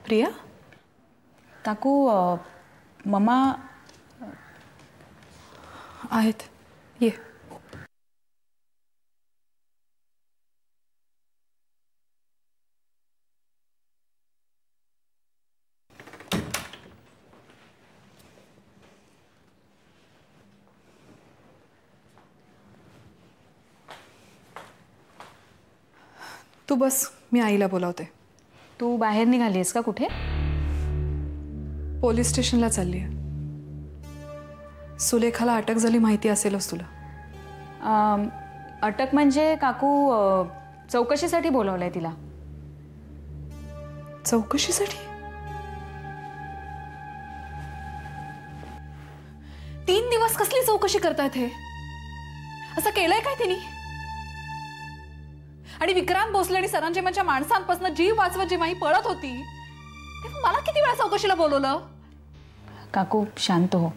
प्रिया काकू मम्मा आहेत, ये. तू बस, मी आईला बोलावते. तू बाहेर निघालीस का कुठे? पोलीस स्टेशनला चालली आहे. सुलेखाला अटक झाली माहिती असेलच तुला. अटक म्हणजे काकू चौकशीसाठी बोलवलंय तिला. चौकशीसाठी? 3 दिवस कसली चौकशी करतायत हे? असं केलंय काय तिने? आणि विक्रांत भोसले आणि सरांजयच्या माणसांपासून जीव वाचवत जेव्हा ही पळत होती तेव्हा मला किती वेळा चौकशीला बोलवलं? काकू शांत हो.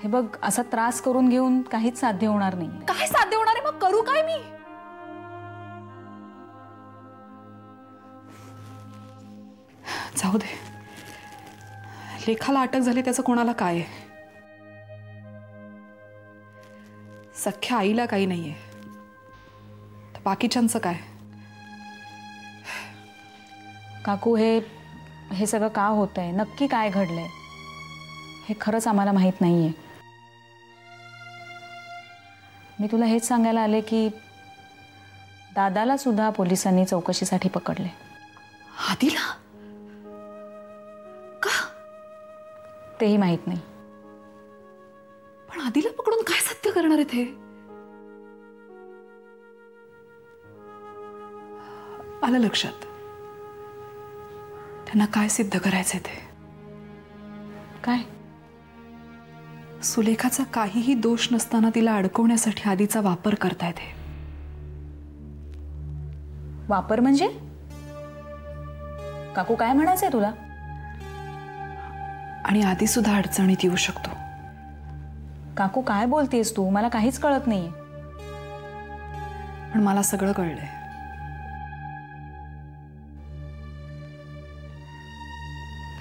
हे बघ, असा त्रास करून घेऊन काहीच साध्य होणार नाही. काय साध्य होणार आहे? मग करू काय मी? जाऊ दे. लेखाला अटक झाली त्याचं कोणाला काय आहे? सख्या आईला काही नाहीये, बाकीच्यांचं काय? काकू हे सगळं का होतंय, नक्की काय घडलंय हे खरंच आम्हाला माहित नाहीये. मी तुला हेच सांगायला आले की दादाला सुद्धा पोलिसांनी चौकशीसाठी पकडले. आदिला? का? तेही माहित नाही. पण आदिला पकडून काय सत्य करणार आहेत हे? आलं लक्षात. त्यांना काय सिद्ध करायचंय ते. काय? सुलेखाचा काहीही दोष नसताना तिला अडकवण्यासाठी आधीचा वापर करतायत हे. वापर म्हणजे? काकू काय म्हणायचंय तुला? आणि आधी सुद्धा अडचणीत येऊ शकतो. काकू काय बोलतेस तू? मला काहीच कळत नाहीये. पण मला सगळं कळलंय.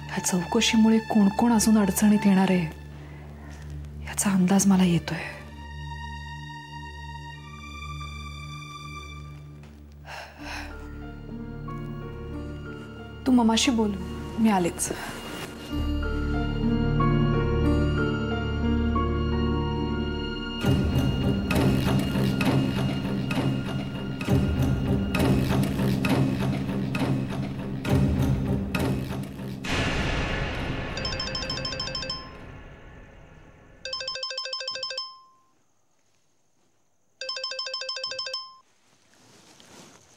ह्या चौकशीमुळे कोण कोण अजून अडचणीत येणार आहे याचा अंदाज मला येतोय. तू मम्माशी बोल, मी आलेच.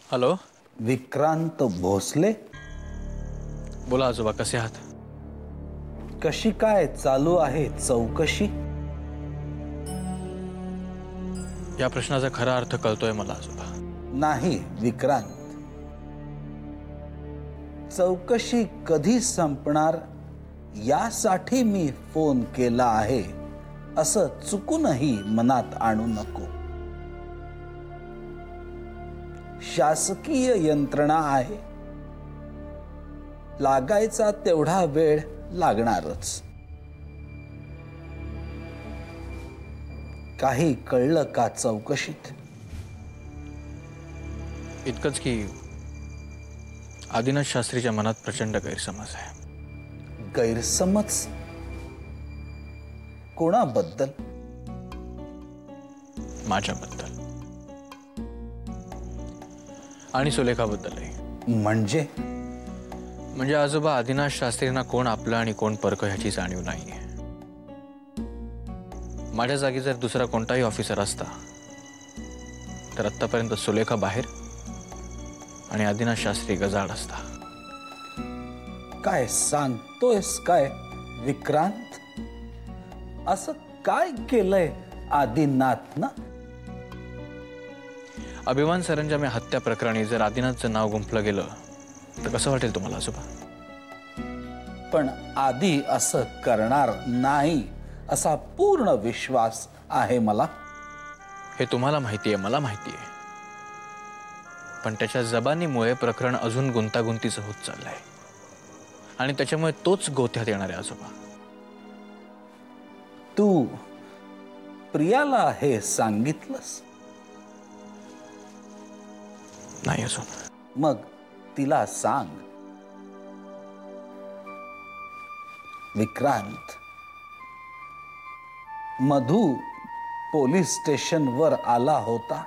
हॅलो, विक्रांत भोसले? बोला आजोबा, कसे आहात? कशी काय चालू आहे चौकशी? या प्रश्नाचा खरा अर्थ कळतोय मला आजोबा. नाही विक्रांत, चौकशी कधी संपणार यासाठी मी फोन केला आहे असं चुकूनही मनात आणू नको. शासकीय यंत्रणा आहे, लागायचा तेवढा वेळ लागणारच. काही कळलं का चौकशीत? इतकंच की आदिनाथ शास्त्रीच्या मनात प्रचंड गैरसमज आहे. गैरसमज? कोणाबद्दल? माझ्याबद्दल आणि सुलेखाबद्दलही. म्हणजे आजोबा, आदिनाथ शास्त्रींना कोण आपलं आणि कोण परकं ह्याची जाणीव नाहीये. माझ्या जागी जर दुसरा कोणताही ऑफिसर असता तर आत्तापर्यंत सुलेखा बाहेर आणि आदिनाथ शास्त्री गजाड असता. काय सांगतोयस काय विक्रांत? असं काय केलंय आदिनाथ ना? अभिमान सरंजामे हत्या प्रकरणी जर आदिनाथचं नाव गुंफलं गेलं तर कसं वाटेल तुम्हाला आजोबा? पण आधी असं करणार नाही असा पूर्ण विश्वास आहे मला. हे तुम्हाला माहिती आहे, मला माहिती आहे. पण त्याच्या जबानीमुळे प्रकरण अजून गुंतागुंतीचं होत चाललंय. आणि त्याच्यामुळे तोच गोत्यात येणार आहे आजोबा. तू प्रियाला हे सांगितलंस? नाही अजून. मग तिला सांग. विक्रांत, मधू पोलीस स्टेशनवर आला होता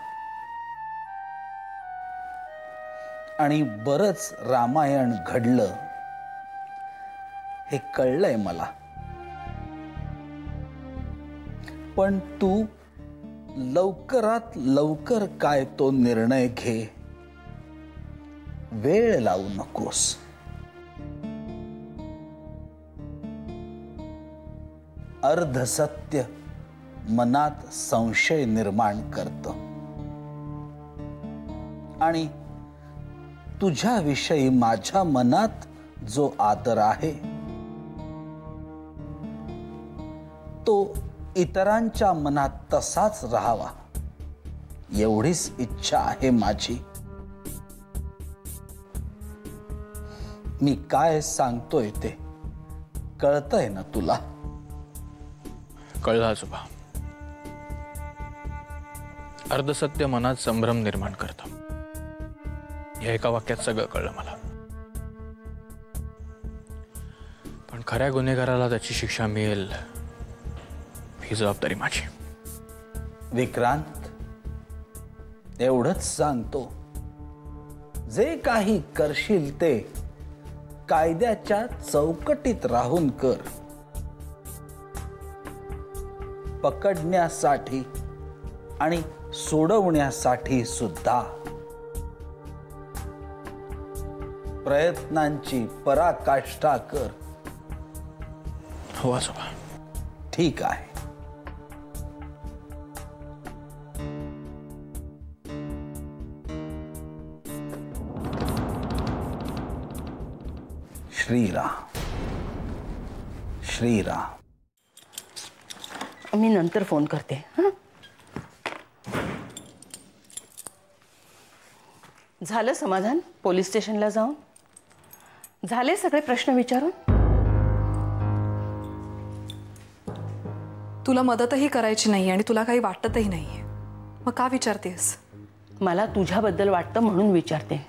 आणि बरंच रामायण घडलं हे कळलंय मला. पण तू लवकरात लवकर काय तो निर्णय घे. वेळ लावू नकोस. अर्धसत्य मनात संशय निर्माण करतं आणि तुझ्याविषयी माझ्या मनात जो आदर आहे तो इतरांच्या मनात तसाच राहावा एवढीच इच्छा आहे माझी. मी काय सांगतोय ते कळतंय ना तुला? कळलं आजोबा. अर्धसत्य मनात संभ्रम निर्माण करतं. या एका वाक्यात सगळं कळलं मला. पण खऱ्या गुन्हेगाराला त्याची शिक्षा मिळेल ही जबाबदारी माझी. विक्रांत, एवढंच सांगतो, जे काही करशील ते कायद्याच्या चौकटीत राहून कर. पकडण्यासाठी आणि सोडवण्यासाठी सुद्धा प्रयत्नांची पराकाष्ठा कर. हो आजोबा. ठीक आहे. श्रीराम श्रीराम. मी नंतर फोन करते. हं? झालं समाधान? पोलीस स्टेशनला जाऊन झाले सगळे प्रश्न विचारून? तुला मदतही करायची नाही आणि तुला काही वाटतही नाहीये, मग का विचारतेस? मला तुझ्याबद्दल वाटतं म्हणून विचारते.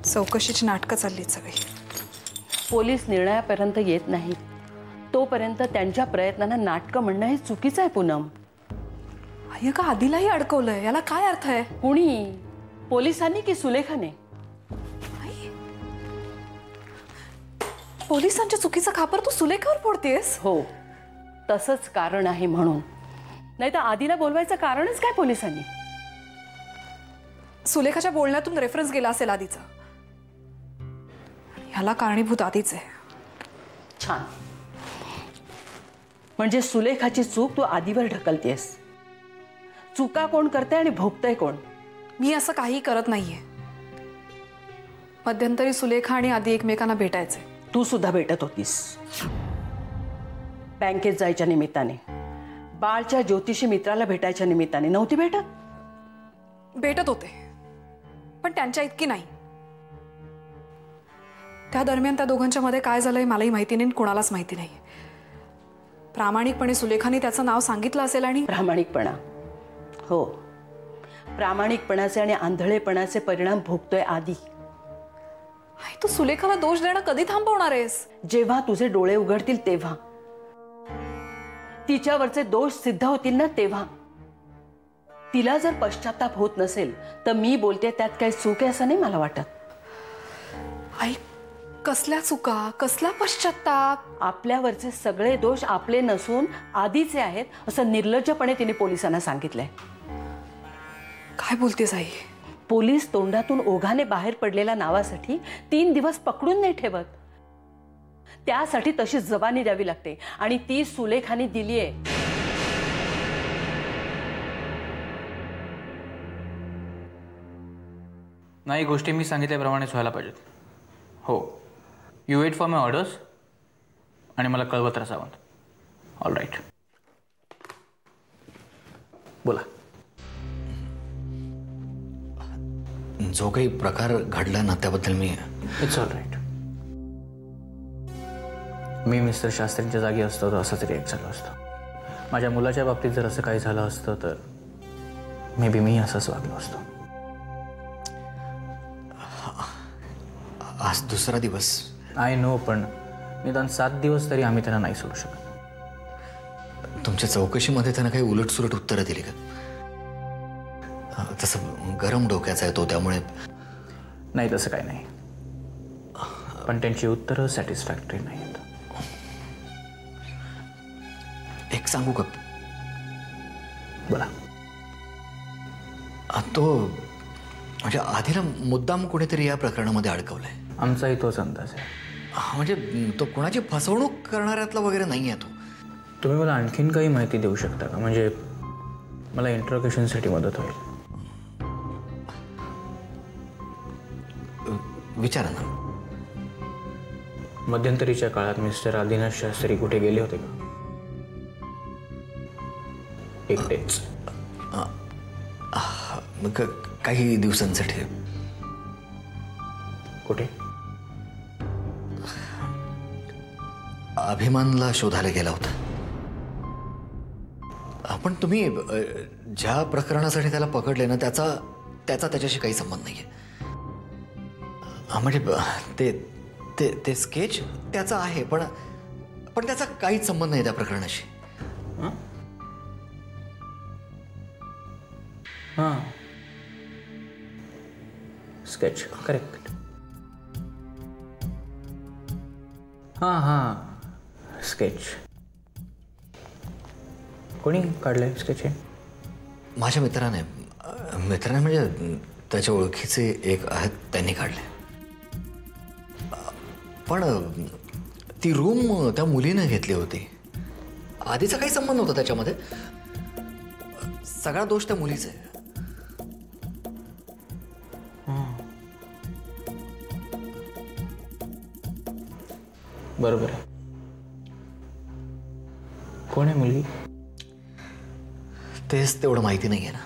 चौकशीची नाटकं चालली सगळी. पोलीस निर्णयापर्यंत येत नाहीत तोपर्यंत त्यांच्या प्रयत्नांना नाटकं म्हणणं हे चुकीचं आहे पूनम. अय्या, का आधीलाही अडकवलंय? याला काय अर्थ आहे? कुणी? पोलिसांनी की सुलेखाने? पोलिसांच्या चुकीचा खापर तू सुलेखावर फोडतेस? हो, तसंच कारण आहे म्हणून. नाही तर आधीला बोलवायचं कारणच काय पोलिसांनी? सुलेखाच्या बोलण्यातून रेफरन्स गेला असेल आधीचा. ह्याला कारणीभूत आधीच आहे. छान. म्हणजे सुलेखाची चूक तू आधीवर ढकलतेस. चुका कोण करते आणि भोगतय कोण? मी असं काही करत नाहीये. मध्यंतरी सुलेखा आणि आधी एकमेकांना भेटायचे. तू सुद्धा भेटत होतीस. बँकेत जायच्या निमित्ताने, बाळच्या ज्योतिषी मित्राला भेटायच्या निमित्ताने नव्हती भेटत? भेटत होते, पण त्यांच्या इतकी नाही. त्या दरम्यान त्या दोघांच्या मध्ये काय झालंय मलाही माहिती नाही, कोणालाच माहिती नाही. प्रामाणिकपणे सुलेखाने त्याचं नाव सांगितलं असेल आणि प्रामाणिकपणा, हो, प्रामाणिकपणाचे आणि आंधळेपणाचे परिणाम भोगतोय आधी. तू सुलेखाला दोष देणं कधी थांबवणार आहेस? जेव्हा तुझे डोळे उघडतील तेव्हा. तिच्यावरचे दोष सिद्ध होतील ना तेव्हा. तिला जर पश्चाताप होत नसेल तर मी बोलते त्यात काही चूक आहे असं नाही मला वाटत. आई, कसल्या चुका, कसला पश्चाताप? आपल्यावरचे सगळे दोष आपले नसून आधीचे आहेत असं निर्लज्जपणे तिने पोलिसांना सांगितलंय. काय बोलतेस आई? पोलीस तोंडातून ओघाने बाहेर पडलेल्या नावासाठी 3 दिवस पकडून नाही ठेवत. त्यासाठी तशी जबानी द्यावी लागते आणि ती सुलेखाने दिली आहे. नाही, गोष्टी मी सांगितल्याप्रमाणेच व्हायला पाहिजेत. हो, you wait for my orders आणि मला कळवत राहा सावंत. All right. बोला. जो काही प्रकार घडला ना त्याबद्दल मी इट्स ऑल राईट. मी मिस्टर शास्त्रींच्या जागी असतो तर असंच रिॲक्ट झालं असतं. माझ्या मुलाच्या बाबतीत जर असं काही झालं असतं तर मे बी मी असंच वागलो असतो. आज दुसरा दिवस. आय नो, पण निदान 7 दिवस तरी आम्ही त्यांना नाही सोडू शकत. तुमच्या चौकशीमध्ये त्यानं काही उलटसुलट उत्तरं दिली का? तसं गरम डोक्याचा आहे तो, त्यामुळे नाही तसं काही नाही, पण त्यांची उत्तरं सॅटिस्फॅक्टरी नाहीत. एक सांगू का? बोला. तो म्हणजे आधीला मुद्दाम कुणीतरी या प्रकरणामध्ये अडकवलंय. आमचाही तोच अंदाज आहे. म्हणजे तो कुणाची फसवणूक करणाऱ्यातला वगैरे नाही आहे तो. तुम्ही मला आणखीन काही माहिती देऊ शकता का? म्हणजे मला इंट्रोगेशनसाठी मदत होईल. विचारा ना. मध्यंतरीच्या काळात मिस्टर आदिनाथ शास्त्री कुठे गेले होते का? एकटेच? काही दिवसांसाठी. कुठे? अभिमानला शोधायला गेला होता. पण तुम्ही ज्या प्रकरणासाठी त्याला पकडले ना त्याचा त्याच्याशी काही संबंध नाहीये. म्हणजे ते स्केच त्याचा आहे, पण त्याचा काहीच संबंध नाही त्या प्रकरणाशी. हां, स्केच, करेक्ट. हां, स्केच. कोणी काढलंय स्केच? हे माझ्या मित्राने म्हणजे त्याच्या ओळखीचे एक आहेत, त्यांनी काढले. पण ती रूम त्या मुलीने घेतली होती. आधीचा काही संबंध नव्हता त्याच्यामध्ये. सगळा दोष त्या मुलीचा आहे. बरोबर आहे. कोण आहे मुलगी? तेच तेवढं माहिती नाहीये ना.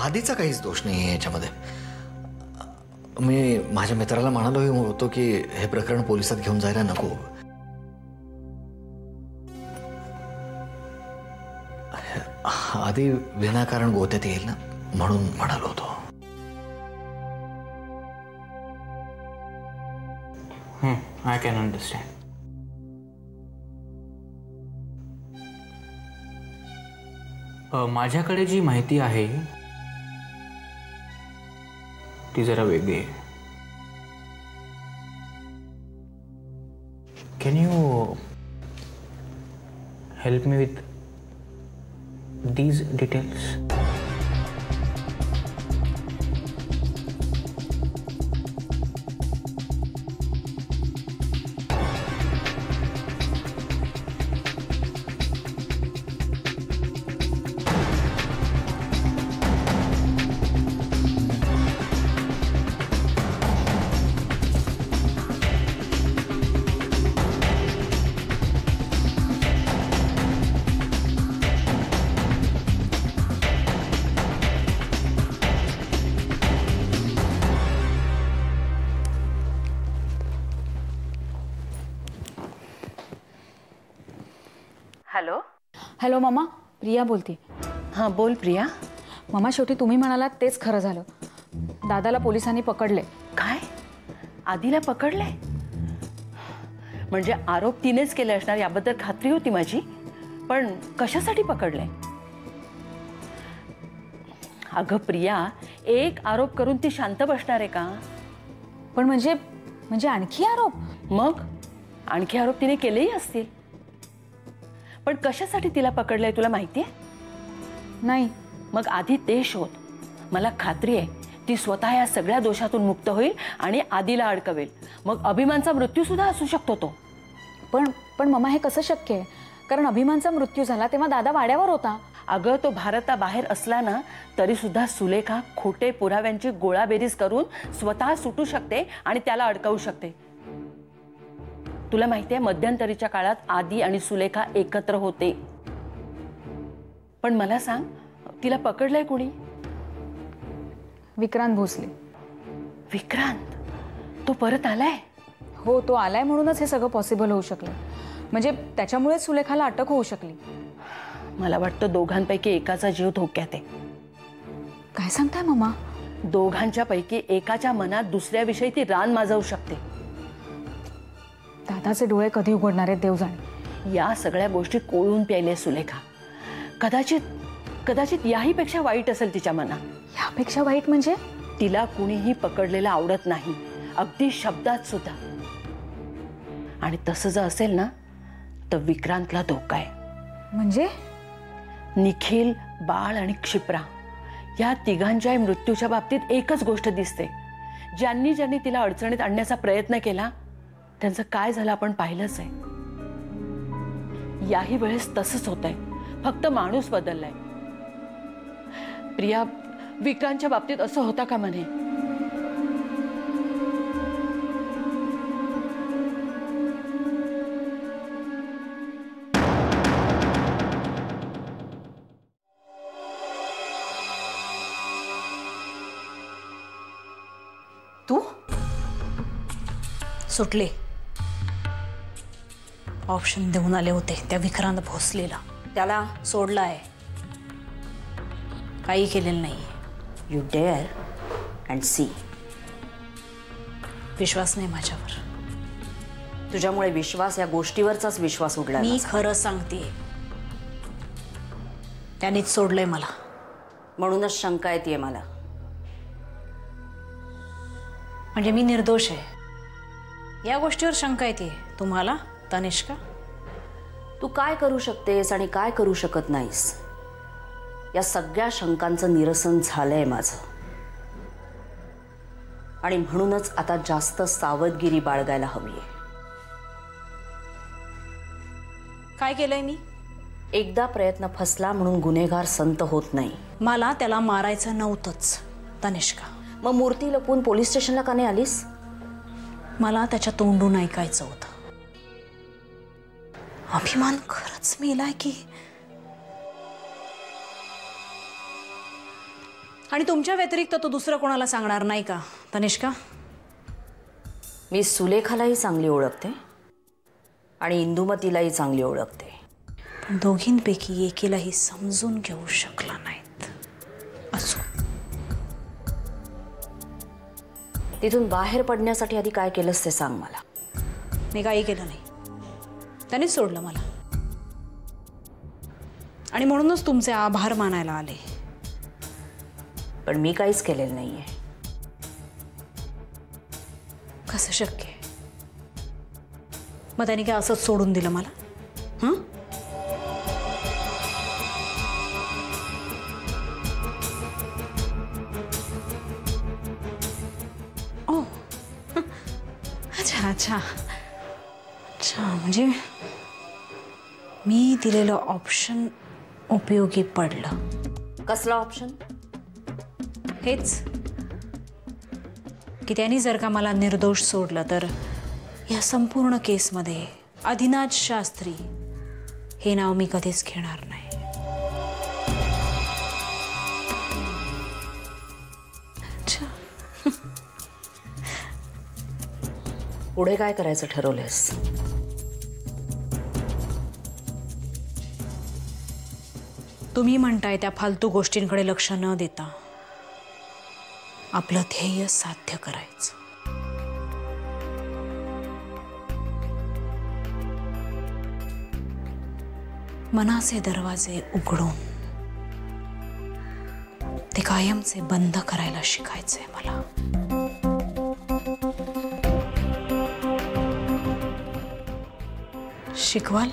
आधीचा काहीच दोष नाही आहे याच्यामध्ये. मी माझ्या मित्राला म्हणालो होतो की हे प्रकरण पोलिसात घेऊन जायला नको. आधी विनाकारण गोत्यात येईल ना म्हणून म्हणालो होतो. I can understand. माझ्याकडे जी माहिती आहे ती जरा वेगळी आहे. Can you help me with these details? Hello. Hello मामा, प्रिया बोलते. हां बोल प्रिया. मामा, शेवटी तुम्ही म्हणालात तेच खरं झालं. दादाला पोलिसांनी पकडले. काय? आधीला पकडले? म्हणजे आरोप तिनेच केले असणार याबद्दल खात्री होती माझी, पण कशासाठी पकडले? अगं प्रिया, एक आरोप करून ती शांत बसणार आहे का? पण म्हणजे आणखी आरोप? मग आणखी आरोप तिने केलेही असतील. पण कशासाठी तिला पकडलंय तुला माहिती आहे? नाही. मग आधी ते शोध. मला खात्री आहे ती स्वतः या सगळ्या दोषातून मुक्त होईल आणि आधीला अडकवेल. मग अभिमानचा मृत्यू सुद्धा असू शकतो तो. पण मामा, हे कसं शक्य आहे? कारण अभिमानचा मृत्यू झाला तेव्हा दादा वाड्यावर होता. अगं तो भारताबाहेर असला ना तरी सुद्धा सुलेखा खोटे पुराव्यांची गोळाबेरीज करून स्वतः सुटू शकते आणि त्याला अडकवू शकते. तुला माहिती आहे मध्यंतरीच्या काळात आदी आणि सुलेखा एकत्र होते. पण मला सांग, तिला पकडलंय कोणी? विक्रांत भोसले. विक्रांत? तो परत आलाय? हो, तो आलाय म्हणूनच हे सगळं पॉसिबल होऊ शकलं. म्हणजे त्याच्यामुळे सुलेखाला अटक होऊ शकली. मला वाटतं दोघांपैकी एकाचा जीव धोक्यात आहे. काय सांगताय मम्मा? दोघांच्या पैकी एकाच्या मनात दुसऱ्याविषयी ती रान माजवू शकते. दादाचे डोळे कधी उघडणार आहेत देव जाणे. या सगळ्या गोष्टी कोळून प्यायले सुलेखा. कदाचित याहीपेक्षा वाईट असेल तिच्या मनात. यापेक्षा वाईट म्हणजे? तिला कुणीही पकडलेलं आवडत नाही, अगदी शब्दात सुद्धा. आणि तसं जर असेल ना तर विक्रांतला धोका आहे. म्हणजे? निखिल, बाळ आणि क्षिप्रा या तिघांच्या मृत्यूच्या बाबतीत एकच गोष्ट दिसते. ज्यांनी ज्यांनी तिला अडचणीत आणण्याचा प्रयत्न केला त्यांचं काय झालं आपण पाहिलंच आहे. याही वेळेस तसंच होतंय, फक्त माणूस बदललाय. प्रिया, विक्रांतच्या बाबतीत असं होता का म्हणे? तू सुटले. ऑप्शन देऊन आले होते त्या विक्रांत भोसलेला, त्याला सोडलाय. काही केलेलं नाही. You dare and see. विश्वास नाही माझ्यावर. तुझ्यामुळे विश्वास या गोष्टीवरचाच विश्वास उडला. मी खरं सांगते, त्यानेच सोडलंय मला. म्हणूनच शंका येते मला. म्हणजे मी निर्दोष आहे या गोष्टीवर शंका येते तुम्हाला तनिष्का? तू काय करू शकतेस आणि काय करू शकत नाहीस या सगळ्या शंकांचं निरसन झालंय माझं. आणि म्हणूनच आता जास्त सावधगिरी बाळगायला हवीये. काय केलंय मी? एकदा प्रयत्न फसला म्हणून गुन्हेगार संत होत नाही. मला त्याला मारायचं नव्हतंच तनिष्का. मग मूर्ती लपवून पोलीस स्टेशनला का नाही आलीस? मला त्याच्या तोंडून ऐकायचं होतं. अभिमान खरंच मेलाय की? आणि तुमच्या व्यतिरिक्त तो दुसरं कोणाला सांगणार नाही का तनिष्का? मी सुलेखालाही चांगली ओळखते आणि इंदुमतीलाही चांगली ओळखते. पण दोघींपैकी एकीलाही समजून घेऊ शकला नाहीत. असो, तिथून बाहेर पडण्यासाठी आधी काय केलंस ते सांग मला. मी काही केलं नाही, त्यानेच सोडलं मला. आणि म्हणूनच तुमचे आभार मानायला आले. पण मी काहीच केलेलं नाहीये. कसं शक्य? मग त्याने काय असंच सोडून दिलं मला? हं? ओ, अच्छा अच्छा अच्छा. म्हणजे मी दिलेलं ऑप्शन उपयोगी पडलं. कसला ऑप्शन? हेच की त्यांनी जर का मला निर्दोष सोडलं तर या संपूर्ण केसमध्ये आदिनाथ शास्त्री हे नाव मी कधीच घेणार नाही. अच्छा. पुढे काय करायचं ठरवलंयस? तुम्ही म्हणताय त्या फालतू गोष्टींकडे लक्ष न देता आपलं ध्येय साध्य करायचं. मनाचे दरवाजे उघडून ते कायमचे बंद करायला शिकायचंय मला. शिकवाल?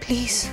प्लीज.